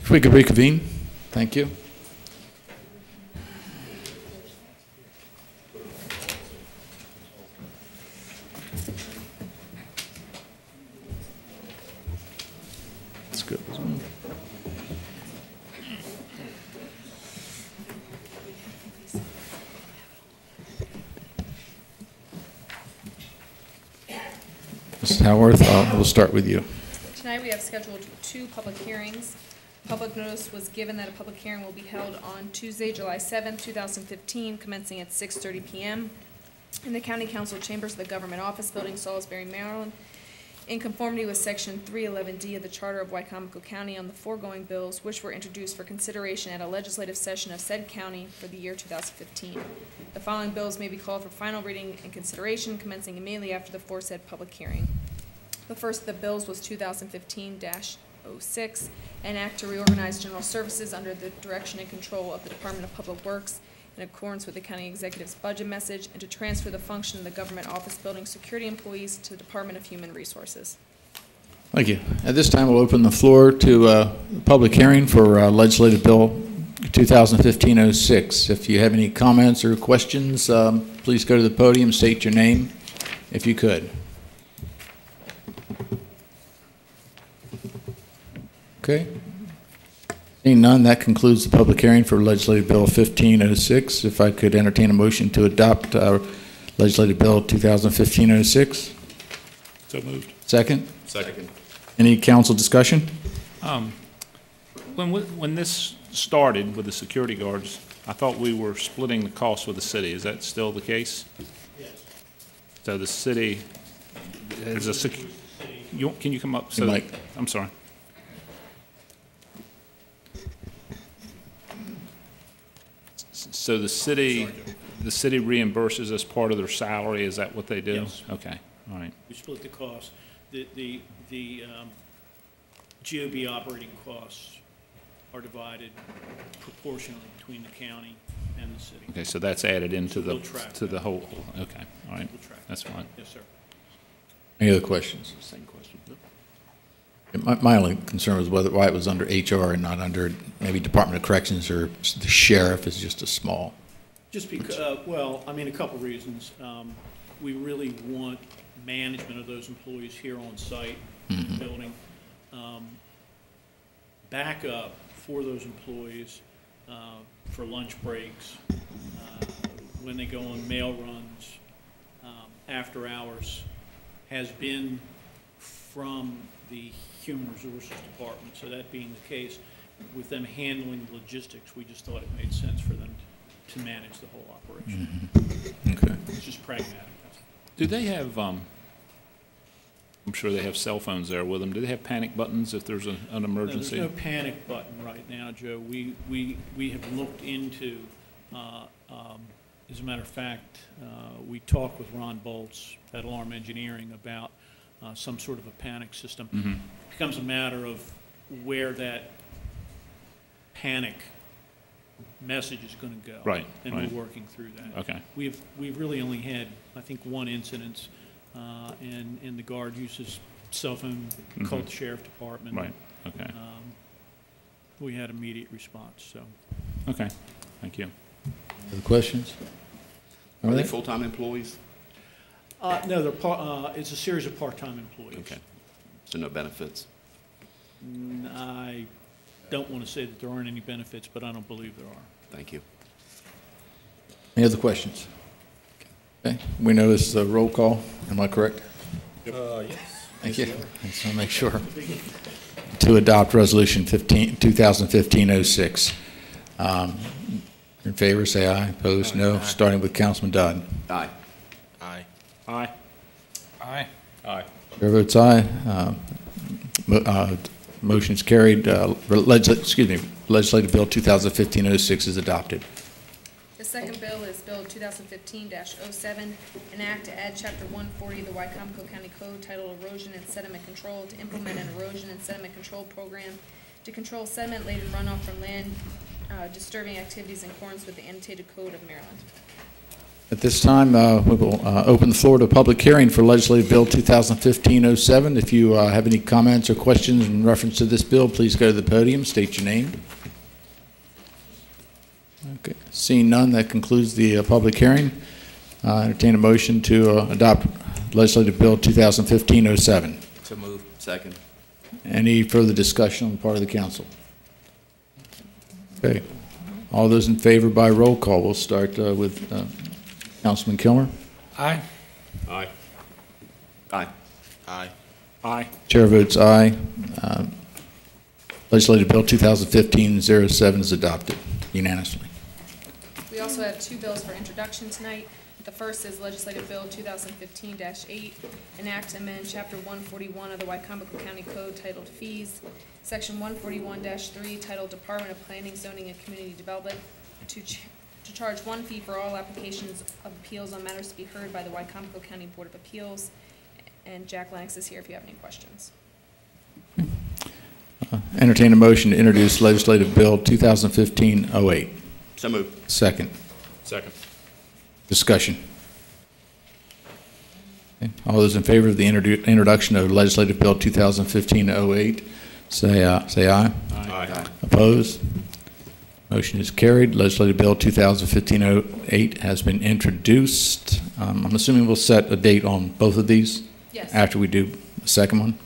If we could reconvene, thank you. That's good. Mrs. Howarth, we'll start with you. Tonight we have scheduled 2 public hearings. Public notice was given that a public hearing will be held on Tuesday, July 7th, 2015, commencing at 6:30 p.m. in the County Council Chambers of the Government Office Building, Salisbury, Maryland, in conformity with Section 311D of the Charter of Wicomico County on the foregoing bills, which were introduced for consideration at a legislative session of said county for the year 2015. The following bills may be called for final reading and consideration, commencing immediately after the aforesaid public hearing. The first of the bills was 2015-06, an act to reorganize general services under the direction and control of the Department of Public Works in accordance with the county executive's budget message, and to transfer the function of the government office building security employees to the Department of Human Resources. Thank you. At this time, we'll open the floor to the public hearing for Legislative Bill 2015-06. If you have any comments or questions, please go to the podium, state your name, if you could. Okay. Seeing none, that concludes the public hearing for Legislative Bill 1506. If I could entertain a motion to adopt Legislative Bill 2015-06. So moved. Second? Second. Any council discussion? When this started with the security guards, I thought we were splitting the cost with the city. Is that still the case? Yes. So the city is a can you come up? So I'm sorry. So the city reimburses as part of their salary. Is that what they do? Yes. Okay. All right. We split the cost. The GOB operating costs are divided proportionally between the county and the city. Okay. So that's added into We'll the track to that. the whole. Okay. All right. We'll track That's fine. Yes, sir. Any other questions? Same question. My only concern was why it was under HR and not under maybe Department of Corrections or the sheriff is just a small. Just because, well, I mean, a couple reasons. We really want management of those employees here on site in the building. Backup for those employees for lunch breaks, when they go on mail runs, after hours, has been from the Human Resources Department. So that being the case, with them handling the logistics, we just thought it made sense for them to manage the whole operation. Okay. It's just pragmatic. Do they have? I'm sure they have cell phones there with them. Do they have panic buttons if there's an emergency? No, there's no panic button right now, Joe. We have looked into. As a matter of fact, we talked with Ron Bolts at Alarm Engineering about some sort of a panic system. It becomes a matter of where that panic message is going to go. Right. And right. we're working through that. Okay. We've really only had, I think, one incident, and the guard uses cell phone, called the sheriff department. Right. Okay. We had immediate response. So. Okay. Thank you. Other questions? Are they full-time employees? No, they're it's a series of part-time employees. Okay. So no benefits? I don't want to say that there aren't any benefits, but I don't believe there are. Thank you. Any other questions? Okay. We know this is a roll call. Am I correct? Yes. Thank you. I just want to make sure. To adopt Resolution 2015-06. In favor, say aye. Opposed, no. Aye. Starting with Councilman Dodd. Aye. Aye. Aye. Aye. Aye. Chair votes aye. Motion is carried. Legislative Bill 2015-06 is adopted. The second bill is Bill 2015-07, an act to add Chapter 140 of the Wicomico County Code titled Erosion and Sediment Control to implement an erosion and sediment control program to control sediment-laden runoff from land disturbing activities in accordance with the annotated code of Maryland. At this time, we will open the floor to a public hearing for Legislative Bill 2015-07. If you have any comments or questions in reference to this bill, please go to the podium, state your name. Okay. Seeing none, that concludes the public hearing. Entertain a motion to adopt Legislative Bill 2015-07. So move. Second. Any further discussion on the part of the council? Okay. All those in favor by roll call. We'll start with Councilman Kilmer. Aye. Aye. Aye. Aye. Aye. Chair votes aye. Legislative Bill 2015-07 is adopted unanimously. We also have two bills for introduction tonight. The first is Legislative Bill 2015-8, enact amend Chapter 141 of the Wicomico County Code titled Fees, Section 141-3 titled Department of Planning, Zoning, and Community Development to charge one fee for all applications of appeals on matters to be heard by the Wicomico County Board of Appeals. And Jack Lennox is here if you have any questions. Entertain a motion to introduce Legislative Bill 2015-08. So move. Second. Second. Discussion. Okay. All those in favor of the introduction of Legislative Bill 2015-08, say aye. Aye. Opposed? Motion is carried. Legislative Bill 2015-08 has been introduced. I'm assuming we'll set a date on both of these? Yes. After we do the second one?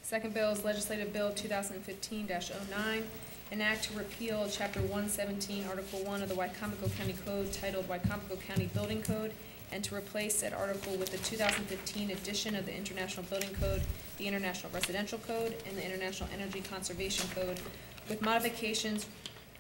Second bill is Legislative Bill 2015-09, enact to repeal Chapter 117, Article 1 of the Wicomico County Code titled Wicomico County Building Code, and to replace said article with the 2015 edition of the International Building Code, the International Residential Code, and the International Energy Conservation Code, with modifications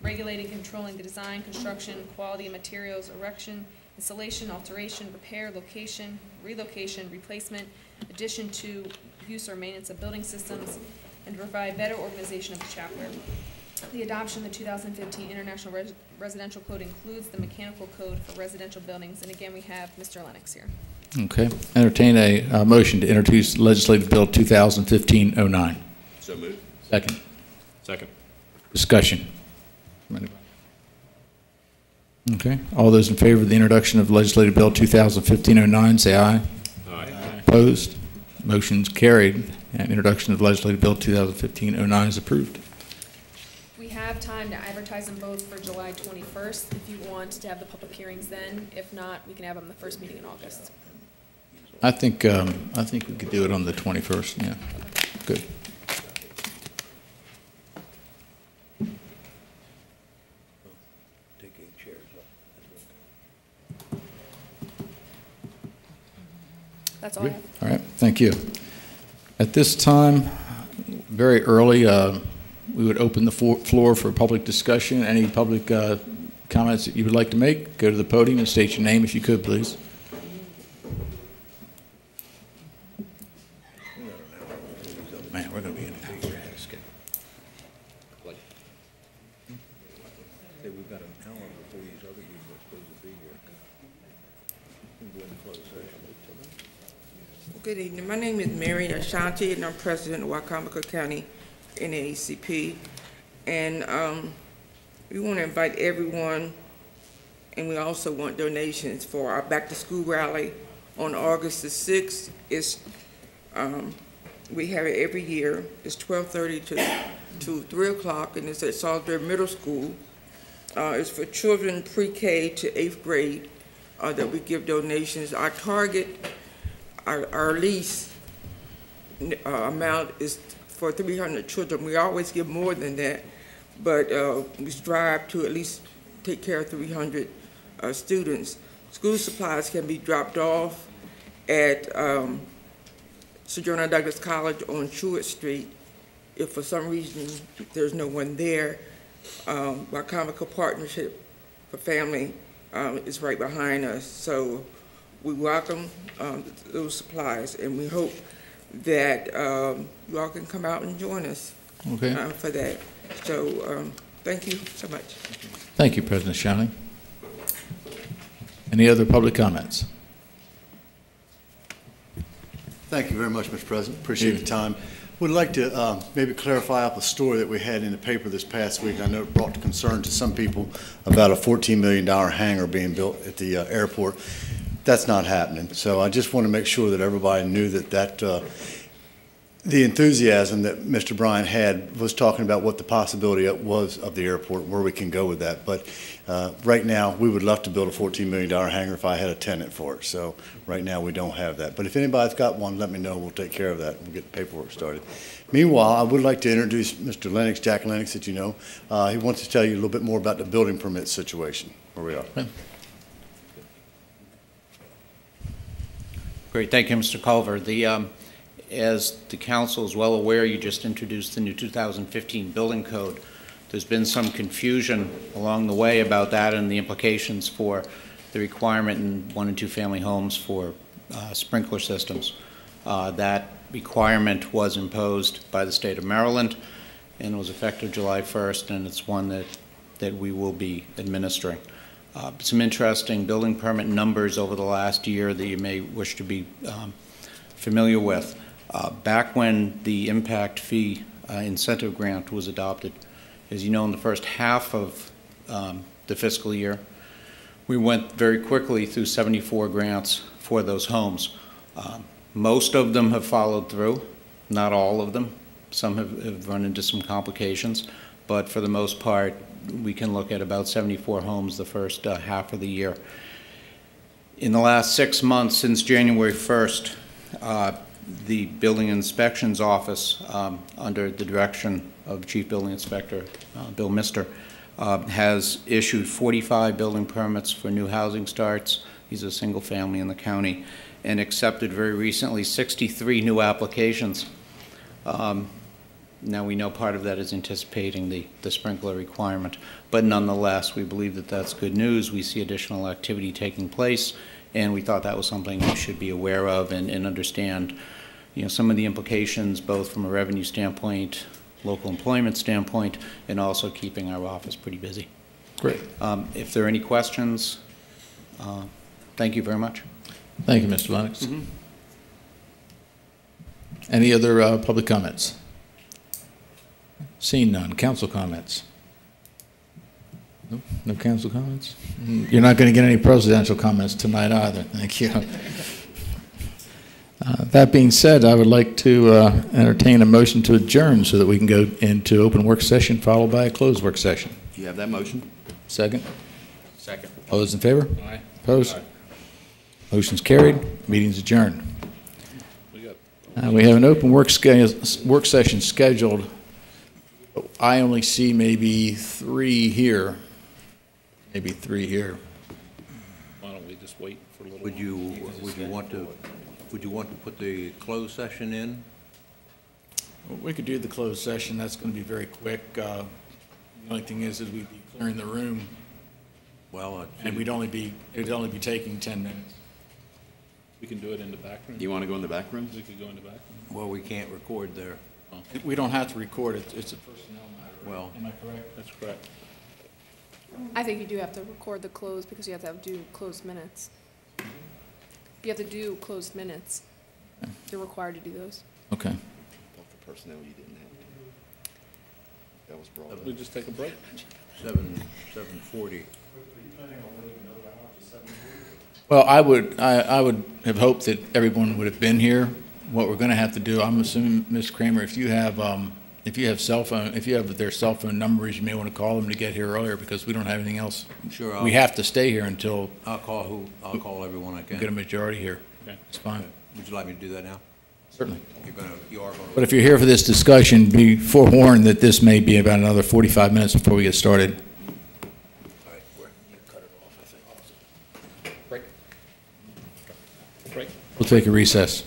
regulating, controlling the design, construction, quality of materials, erection, installation, alteration, repair, location, relocation, replacement, addition to, use or maintenance of building systems, and to provide better organization of the chapter. The adoption of the 2015 International Residential Code includes the mechanical code for residential buildings, and again, we have Mr. Lennox here. Okay. Entertain a motion to introduce Legislative Bill 2015-09. So move. Second. Second. Discussion. Okay. All those in favor of the introduction of Legislative Bill 2015-09, say aye. Aye. Opposed? Motion's carried, and introduction of Legislative Bill 2015-09 is approved. We have time to advertise them both for July 21st if you want to have the public hearings then. If not, we can have them the first meeting in August. I think we could do it on the 21st. Yeah. Good. That's all I have. All right. Thank you. At this time, very early, we would open the floor for public discussion. Any public comments that you would like to make, go to the podium and state your name if you could, please. Man, we're going to be in an hour. We've got an hour before these other people are supposed to be here. We'll go into closed session. Good evening. My name is Mary Ashanti, and I'm president of Wicomico County NAACP. And we want to invite everyone, and we also want donations for our back-to-school rally on August the 6th. We have it every year. It's 12:30 to 3 o'clock, and it's at Salisbury Middle School. It's for children pre-K to 8th grade that we give donations. Our target, our lease amount is for 300 children. We always give more than that, but we strive to at least take care of 300 students. School supplies can be dropped off at Sojourner Douglas College on Truett Street. If for some reason there's no one there, Wicomico Partnership for Family is right behind us. So we welcome those supplies, and we hope that you all can come out and join us for that. So thank you so much. Thank you, President Shanley. Any other public comments? Thank you very much, Mr. President. Appreciate the time. Would like to maybe clarify up a story that we had in the paper this past week. I know it brought concern to some people about a $14 million hangar being built at the airport. That's not happening. So I just want to make sure that everybody knew that the enthusiasm that Mr. Bryan had was talking about what the possibility was of the airport, where we can go with that. But right now, we would love to build a $14 million hangar if I had a tenant for it. So right now, we don't have that. But if anybody's got one, let me know. We'll take care of that. We'll get the paperwork started. Meanwhile, I would like to introduce Mr. Lennox, Jack Lennox, that you know. He wants to tell you a little bit more about the building permit situation, where we are. Great, thank you, Mr. Culver. As the council is well aware, you just introduced the new 2015 building code. There's been some confusion along the way about that and the implications for the requirement in 1- and 2-family homes for sprinkler systems. That requirement was imposed by the state of Maryland and was effective July 1st, and it's one that we will be administering. Some interesting building permit numbers over the last year that you may wish to be familiar with. Back when the impact fee incentive grant was adopted, as you know, in the first half of the fiscal year, we went very quickly through 74 grants for those homes. Most of them have followed through, not all of them. Some have run into some complications, but for the most part, we can look at about 74 homes the first half of the year. In the last 6 months, since January 1st, the Building Inspections Office, under the direction of Chief Building Inspector Bill Mister, has issued 45 building permits for new housing starts. These are single family in the county, and accepted very recently 63 new applications. Now we know part of that is anticipating the sprinkler requirement, but nonetheless, we believe that that's good news. We see additional activity taking place, and we thought that was something you should be aware of and understand, you know, some of the implications, both from a revenue standpoint, local employment standpoint, and also keeping our office pretty busy. Great. If there are any questions, thank you very much. Thank you, Mr. Lennox. Any other public comments? Seeing none. Council comments? No, no council comments? You're not going to get any presidential comments tonight either. Thank you. That being said, I would like to entertain a motion to adjourn so that we can go into open work session followed by a closed work session. Do you have that motion? Second? Second. All those in favor? Aye. Opposed? Aye. Motion's carried. Meeting's adjourned. We have an open work session scheduled. I only see maybe 3 here. Maybe 3 here. Why don't we just wait for a little? Would you want to put the closed session in? We could do the closed session. That's going to be very quick. The only thing is we'd be clearing the room, Well, and it'd only be taking 10 minutes. We can do it in the back room. You want to go in the back room? We could go in the back room. well, we can't record there. We don't have to record it. It's a personnel matter. Well, Am I correct? That's correct. I think you do have to record the close because you have to do closed minutes. You have to do closed minutes. You're required to do those. Okay. For personnel, you didn't have to. That was brought up. We just take a break. 7:40. Well, I would have hoped that everyone would have been here. What we're going to have to do, I'm assuming, Ms. Kramer, if you have their cell phone numbers, you may want to call them to get here earlier because we don't have anything else. Sure. We have to stay here until I'll call everyone I we can. get a majority here. Okay. It's fine. Would you like me to do that now? Certainly. You are going But if you're here for this discussion, be forewarned that this may be about another 45 minutes before we get started. All right, cut it off, I think. Break. We'll take a recess.